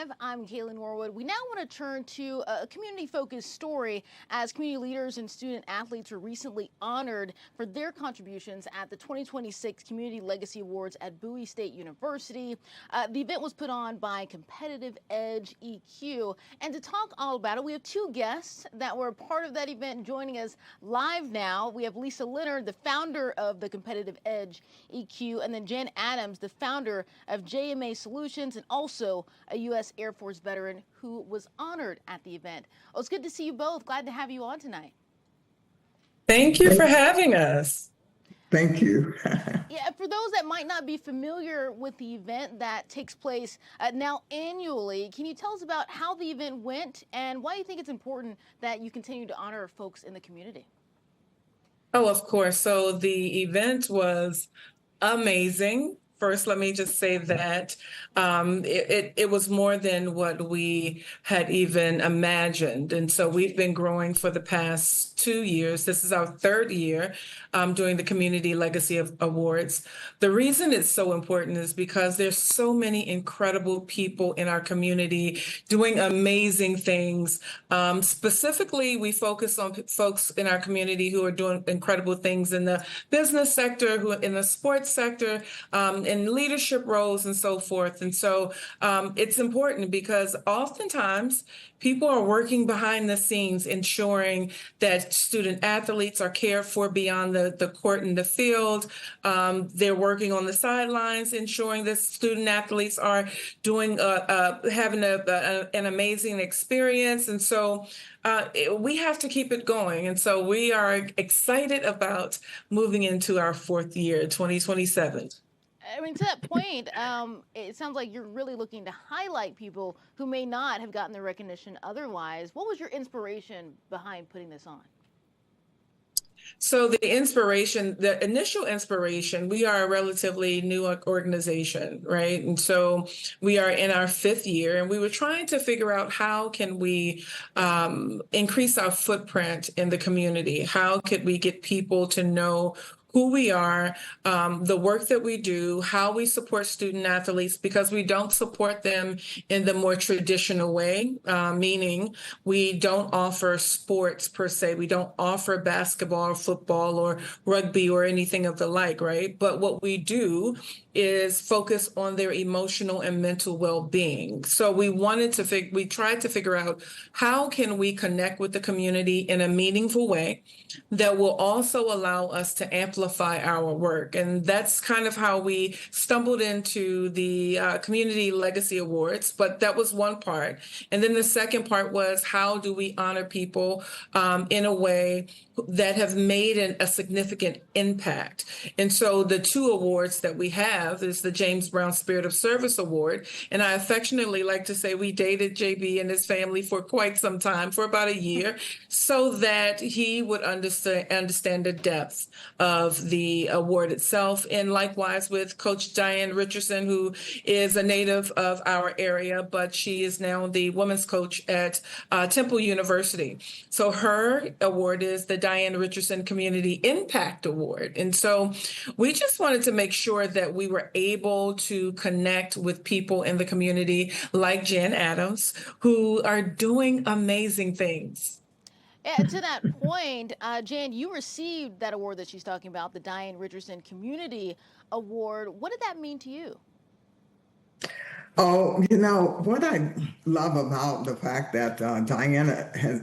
Live. I'm Kaylin Norwood. We now want to turn to a community-focused story as community leaders and student athletes were recently honored for their contributions at the 2026 Community Legacy Awards at Bowie State University. The event was put on by Competitive Edge EQ. And to talk all about it, we have two guests that were part of that event joining us live now. We have Lisa Leonard, the founder of the Competitive Edge EQ, and then Jen Adams, the founder of JMA Solutions, and also a U.S. Air Force veteran who was honored at the event. Oh, it's good to see you both. Glad to have you on tonight. Thank you for having us. Thank you. Yeah, for those that might not be familiar with the event that takes place now annually, can you tell us about how the event went and why you think it's important that you continue to honor folks in the community? Oh, of course. So the event was amazing. First, let me just say that it was more than what we had even imagined. And so we've been growing for the past 2 years. This is our third year doing the Community Legacy Awards. The reason it's so important is because there's so many incredible people in our community doing amazing things. Specifically, we focus on folks in our community who are doing incredible things in the business sector, who in the sports sector, in leadership roles and so forth. And so it's important because oftentimes people are working behind the scenes, ensuring that student athletes are cared for beyond the court and the field. They're working on the sidelines, ensuring that student athletes are doing having an amazing experience. And so we have to keep it going. And so we are excited about moving into our fourth year, 2027. I mean, to that point, it sounds like you're really looking to highlight people who may not have gotten the recognition otherwise. What was your inspiration behind putting this on? So the initial inspiration, we are a relatively new organization, right? And so we are in our fifth year, and we were trying to figure out how can we increase our footprint in the community? How could we get people to know who we are, the work that we do, how we support student athletes, because we don't support them in the more traditional way, meaning we don't offer sports per se. We don't offer basketball or football or rugby or anything of the like, right? But what we do is focus on their emotional and mental well-being. So we tried to figure out how can we connect with the community in a meaningful way that will also allow us to amplify our work. And that's kind of how we stumbled into the Community Legacy Awards, but that was one part. And then the second part was how do we honor people in a way that have made a significant impact. And so the two awards that we have is the James Brown Spirit of Service Award. And I affectionately like to say we dated JB and his family for quite some time, for about a year, so that he would understand the depth of the award itself. And likewise with Coach Diane Richardson, who is a native of our area, but she is now the women's coach at Temple University. So her award is the Diane Richardson Community Impact Award. And so we just wanted to make sure that we were able to connect with people in the community like Jen Adams, who are doing amazing things. Yeah, to that point, Jan, you received that award that she's talking about, the Diane Richardson Community Award. What did that mean to you? Oh, what I love about the fact that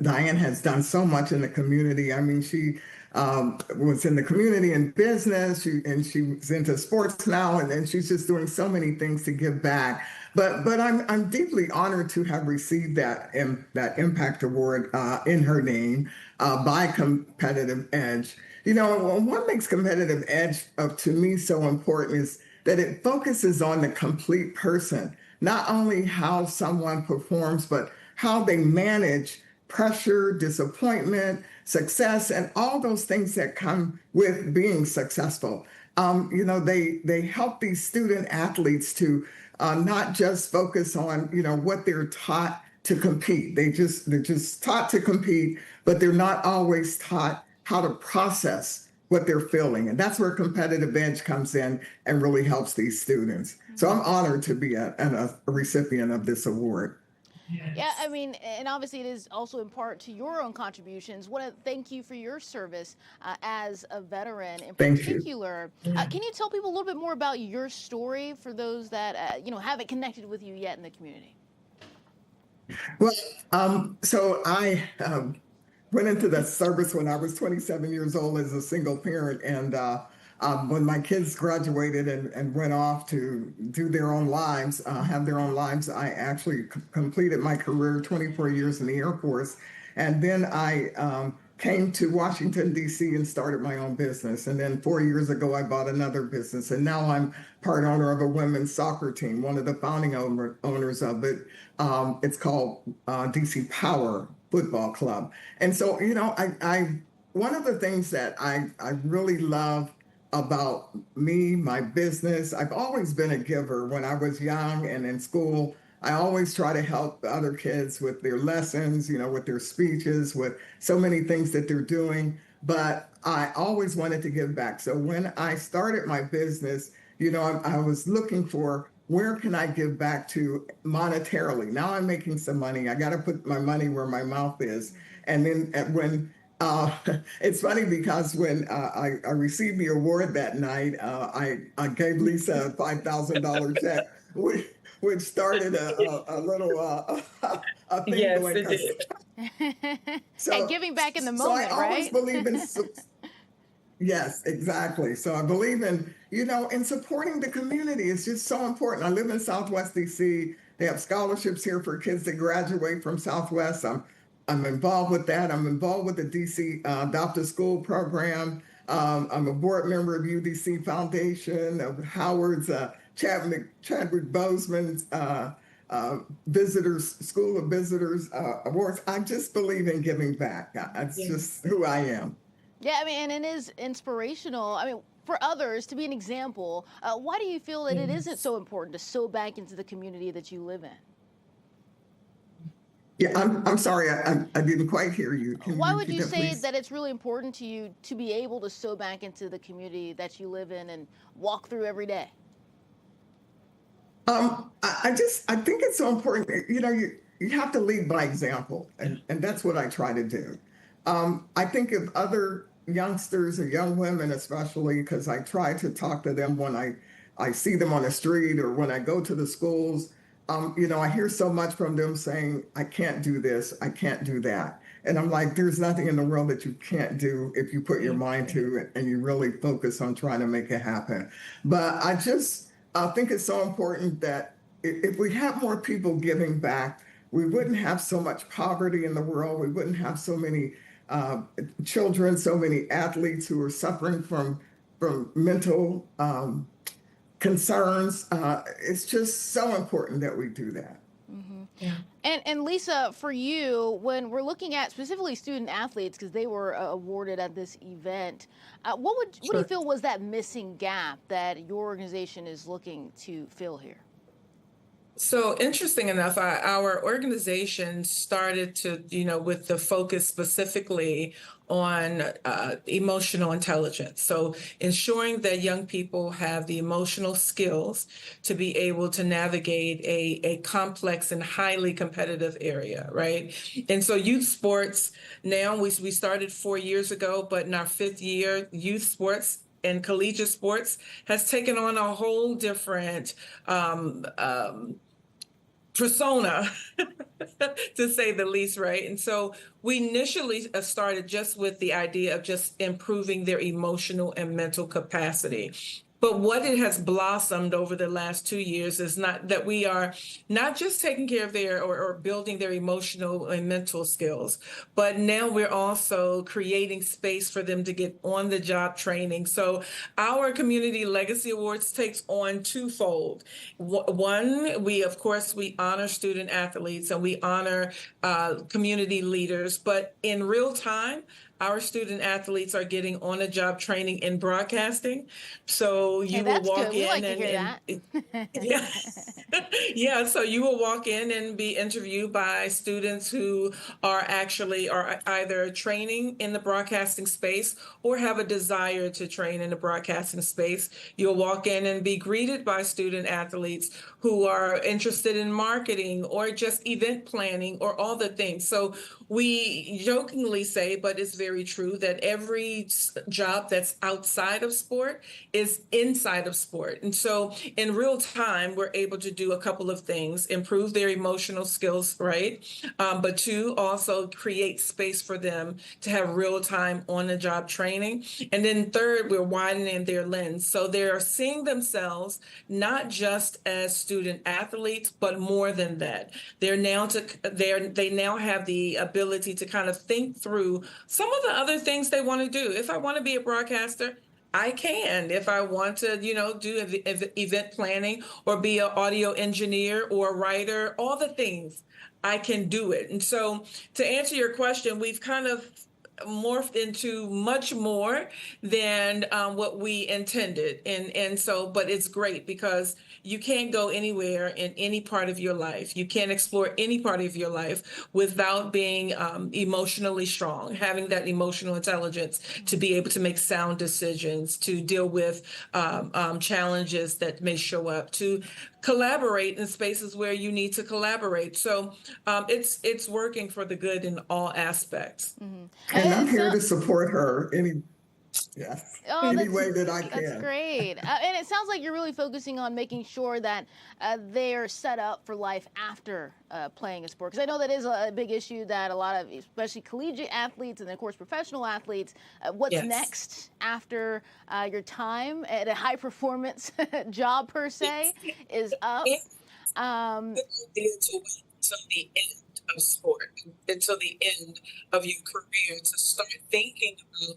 Diane has done so much in the community. I mean, she was in the community in business, and she's into sports now, and she's just doing so many things to give back. But I'm deeply honored to have received that Impact Award in her name by Competitive Edge. What makes Competitive Edge to me so important is that it focuses on the complete person, not only how someone performs, but how they manage pressure, disappointment, success, and all those things that come with being successful. They help these student athletes to not just focus on, what they're taught to compete. They're just taught to compete, but they're not always taught how to process what they're feeling. And that's where competitive edge comes in and really helps these students. So I'm honored to be a recipient of this award. Yeah, I mean, and obviously it is also in part to your own contributions. Want to thank you for your service as a veteran in Thank you. particular. Can you tell people a little bit more about your story for those that, haven't connected with you yet in the community? Well, so I went into the service when I was 27 years old as a single parent. And when my kids graduated and went off to do their own lives, have their own lives, I actually completed my career, 24 years in the Air Force. And then I came to Washington, D.C. and started my own business. And then 4 years ago, I bought another business. And now I'm part owner of a women's soccer team, one of the founding owners of it. It's called DC Power Football Club. And so, I one of the things that I really love about me, my business, I've always been a giver. When I was young and in school, I always try to help other kids with their lessons, with their speeches, with so many things that they're doing. But I always wanted to give back. So when I started my business, I was looking for where can I give back to monetarily? Now I'm making some money. I got to put my money where my mouth is. And then when it's funny because when I received the award that night, I gave Lisa a $5,000 check, which started a little a thing Yes, going. it did. And giving back in the moment, so I always right? believe in. Yes, exactly. So I believe in supporting the community. It's just so important. I live in Southwest DC. They have scholarships here for kids that graduate from Southwest. I'm involved with that. I'm involved with the DC Adopt a School program. I'm a board member of UDC Foundation, of Howard's Chadwick Boseman's Visitors School of Visitors Awards. I just believe in giving back. It's just who I am. Yeah, I mean, and it is inspirational. I mean, for others to be an example. Why do you feel that it isn't so important to sow back into the community that you live in? Yeah, I'm sorry, I didn't quite hear you. Why would you say that it's really important to you to be able to sow back into the community that you live in and walk through every day? I think it's so important. You have to lead by example, and that's what I try to do. I think if other youngsters or young women, especially, because I try to talk to them when I see them on the street or when I go to the schools. I hear so much from them saying, I can't do this, I can't do that. And I'm like, there's nothing in the world that you can't do if you put your mind to it and you really focus on trying to make it happen. But I think it's so important that if we have more people giving back, we wouldn't have so much poverty in the world. We wouldn't have so many children, so many athletes who are suffering from mental concerns. It's just so important that we do that. Mm-hmm. Yeah. And Lisa, for you, when we're looking at specifically student athletes, because they were awarded at this event, what do you feel was that missing gap that your organization is looking to fill here? So interesting enough, our organization started to, with the focus specifically on emotional intelligence. So ensuring that young people have the emotional skills to be able to navigate a complex and highly competitive area, right? And so youth sports, now we started 4 years ago, but in our 5th year, youth sports and collegiate sports has taken on a whole different persona, to say the least, right? And so we initially started just with the idea of just improving their emotional and mental capacity. But what it has blossomed over the last 2 years is not that we are not just taking care of their or building their emotional and mental skills, but now we're also creating space for them to get on the job training. So our Community Legacy Awards takes on twofold. One, we honor student athletes and we honor community leaders, but in real time, our student athletes are getting on-the-job training in broadcasting. So Hey, you will that's good. walk We like in to hear that. yeah. Yeah, so you will walk in and be interviewed by students who are either training in the broadcasting space or have a desire to train in the broadcasting space. You'll walk in and be greeted by student athletes who are interested in marketing or just event planning or all the things. So we jokingly say, but it's very true, that every job that's outside of sport is inside of sport. And so in real time, we're able to do a couple of things: improve their emotional skills, right? But two, also create space for them to have real time on the job training. And then third, we're widening their lens. So they're seeing themselves not just as student athletes, but more than that. They now have the ability to kind of think through some of the other things they want to do. If I want to be a broadcaster, I can. If I want to, do event planning or be an audio engineer or a writer, all the things, I can do it. And so to answer your question, we've kind of morphed into much more than what we intended. And so, but it's great because you can't go anywhere in any part of your life. You can't explore any part of your life without being emotionally strong, having that emotional intelligence to be able to make sound decisions, to deal with challenges that may show up, to collaborate in spaces where you need to collaborate. So it's working for the good in all aspects. And I'm here to support her any way that I can. That's great. And it sounds like you're really focusing on making sure that they are set up for life after playing a sport. Because I know that is a big issue that a lot of, especially collegiate athletes and of course professional athletes, what's next after your time at a high performance job per se is up. To wait until the end of sport, until the end of your career to start thinking about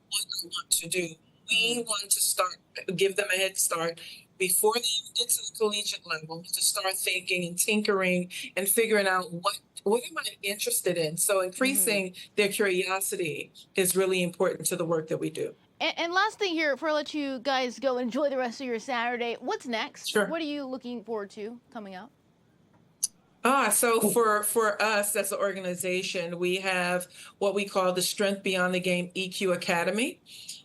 what I want to do. We want to give them a head start before they even get to the collegiate level, to start thinking and tinkering and figuring out what am I interested in. So increasing their curiosity is really important to the work that we do. And last thing here, before I let you guys go enjoy the rest of your Saturday, what's next? Sure. What are you looking forward to coming up? So for us as an organization, we have what we call the Strength Beyond the Game EQ Academy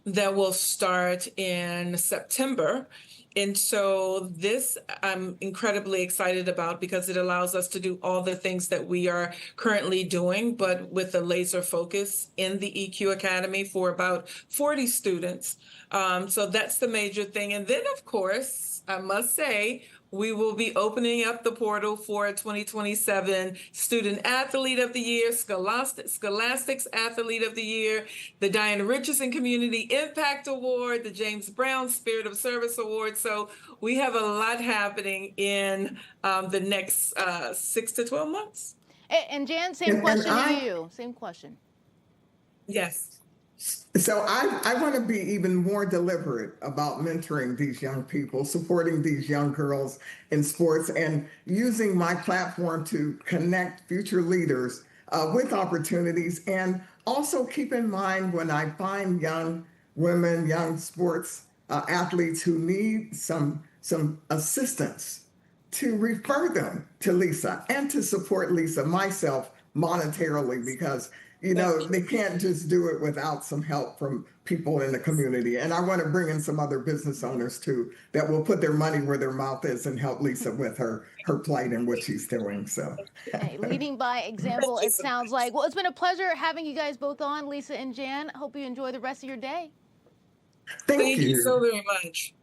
that will start in September. And so this I'm incredibly excited about because it allows us to do all the things that we are currently doing, but with a laser focus in the EQ Academy for about 40 students. So that's the major thing. And then, of course, I must say, we will be opening up the portal for 2027 Student Athlete of the Year, Scholastics Athlete of the Year, the Diane Richardson Community Impact Award, the James Brown Spirit of Service Award. So we have a lot happening in the next 6 to 12 months. And Jan, same question to you. Same question. Yes. So I want to be even more deliberate about mentoring these young people, supporting these young girls in sports, and using my platform to connect future leaders with opportunities. And also keep in mind when I find young women, young sports athletes who need some assistance, to refer them to Lisa and to support Lisa myself monetarily, because they can't just do it without some help from people in the community. And I want to bring in some other business owners too that will put their money where their mouth is and help Lisa with her plight and what she's doing. So hey, leading by example, it sounds like. Well, it's been a pleasure having you guys both on, Lisa and Jan. Hope you enjoy the rest of your day. Thank you so very much.